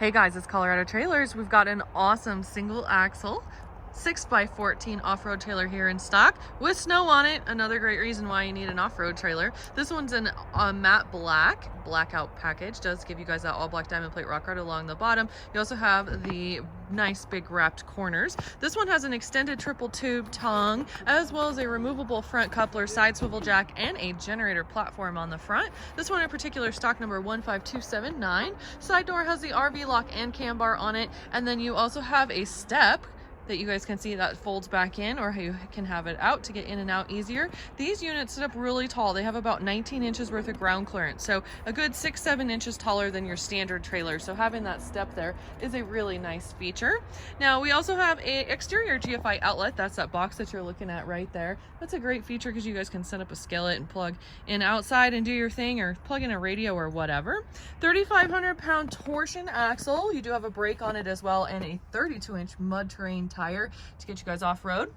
Hey guys, it's Colorado Trailers. We've got an awesome single axle 6x14 off-road trailer here in stock with snow on it. Another great reason why you need an off-road trailer. This one's in matte blackout package. Does give you guys that all black diamond plate rock art along the bottom. You also have the nice big wrapped corners. This one has an extended triple tube tongue, as well as a removable front coupler, side swivel jack, and a generator platform on the front. This one in particular, stock number 15279. Side door has the RV lock and cam bar on it, and then you also have a step that you guys can see that folds back in, or you can have it out to get in and out easier. These units sit up really tall. They have about 19 inches worth of ground clearance, so a good 6-7 inches taller than your standard trailer. So having that step there is a really nice feature. Now we also have a exterior GFI outlet. That's that box that you're looking at right there. That's a great feature because you guys can set up a skillet and plug in outside and do your thing, or plug in a radio or whatever. 3,500 pound torsion axle. You do have a brake on it as well, and a 32-inch Mudterrain tire to get you guys off-road.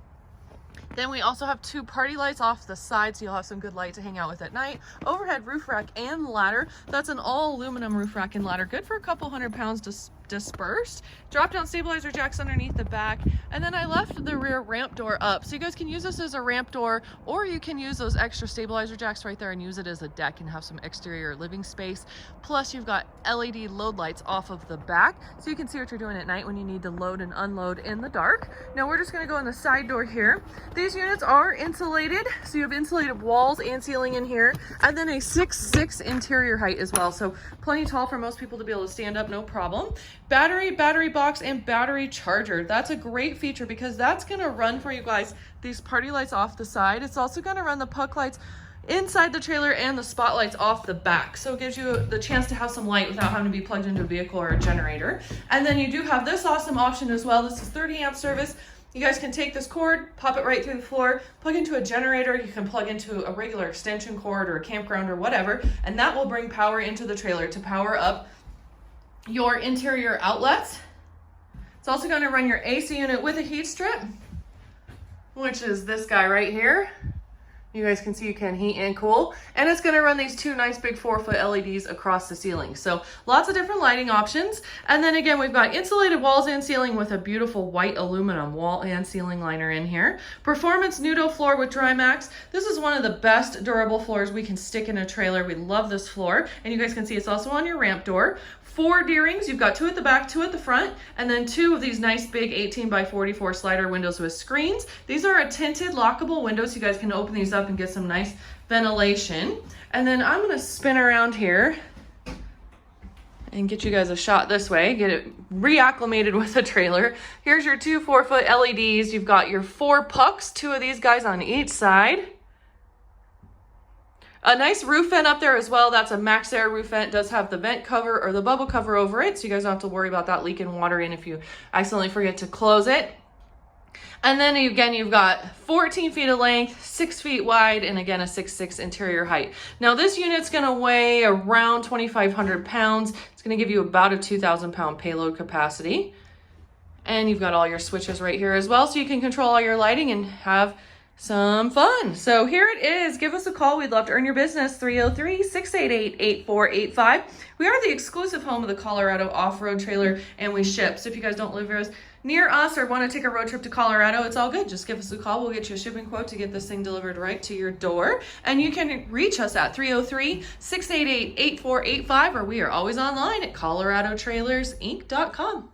Then we also have two party lights off the side, so you'll have some good light to hang out with at night. Overhead roof rack and ladder. That's an all aluminum roof rack and ladder, good for a couple 100 pounds dispersed. Drop down stabilizer jacks underneath the back, and then I left the rear ramp door up, so you guys can use this as a ramp door, or you can use those extra stabilizer jacks right there and use it as a deck and have some exterior living space. Plus you've got LED load lights off of the back, so you can see what you're doing at night when you need to load and unload in the dark. Now we're just going to go in the side door here. These units are insulated, so you have insulated walls and ceiling in here, and then a 6'6" interior height as well, so plenty tall for most people to be able to stand up, no problem. Battery box, and battery charger. That's a great feature because that's going to run for you guys these party lights off the side. It's also going to run the puck lights inside the trailer and the spotlights off the back, so it gives you the chance to have some light without having to be plugged into a vehicle or a generator. And then you do have this awesome option as well. This is 30 amp service. You guys can take this cord, pop it right through the floor, plug into a generator. You can plug into a regular extension cord or a campground or whatever, and that will bring power into the trailer to power up your interior outlets. It's also going to run your AC unit with a heat strip, which is this guy right here. You guys can see you can heat and cool, and it's going to run these two nice big 4-foot LEDs across the ceiling. So lots of different lighting options. And then again, we've got insulated walls and ceiling with a beautiful white aluminum wall and ceiling liner in here. Performance Nudo floor with Maxx. This is one of the best durable floors we can stick in a trailer. We love this floor, and you guys can see it's also on your ramp door. 4 D-rings. You've got 2 at the back, 2 at the front, and then 2 of these nice big 18x44 slider windows with screens. These are a tinted lockable window, so you guys can open these up and get some nice ventilation. And then I'm going to spin around here and get you guys a shot this way, get it reacclimated with the trailer. Here's your 2 4-foot LEDs. You've got your 4 pucks, 2 of these guys on each side. A nice roof vent up there as well. That's a Maxx Air roof vent. It does have the vent cover or the bubble cover over it, so you guys don't have to worry about that leaking water in if you accidentally forget to close it. And then again, you've got 14 feet of length, 6 feet wide, and again, a 6'6" interior height. Now this unit's gonna weigh around 2,500 pounds. It's gonna give you about a 2,000 pound payload capacity. And you've got all your switches right here as well, so you can control all your lighting and have some fun. So here it is. Give us a call. We'd love to earn your business. 303-688-8485. We are the exclusive home of the Colorado off-road trailer, and we ship. So if you guys don't live near us or want to take a road trip to Colorado, it's all good. Just give us a call. We'll get you a shipping quote to get this thing delivered right to your door. And you can reach us at 303-688-8485, or we are always online at coloradotrailersinc.com.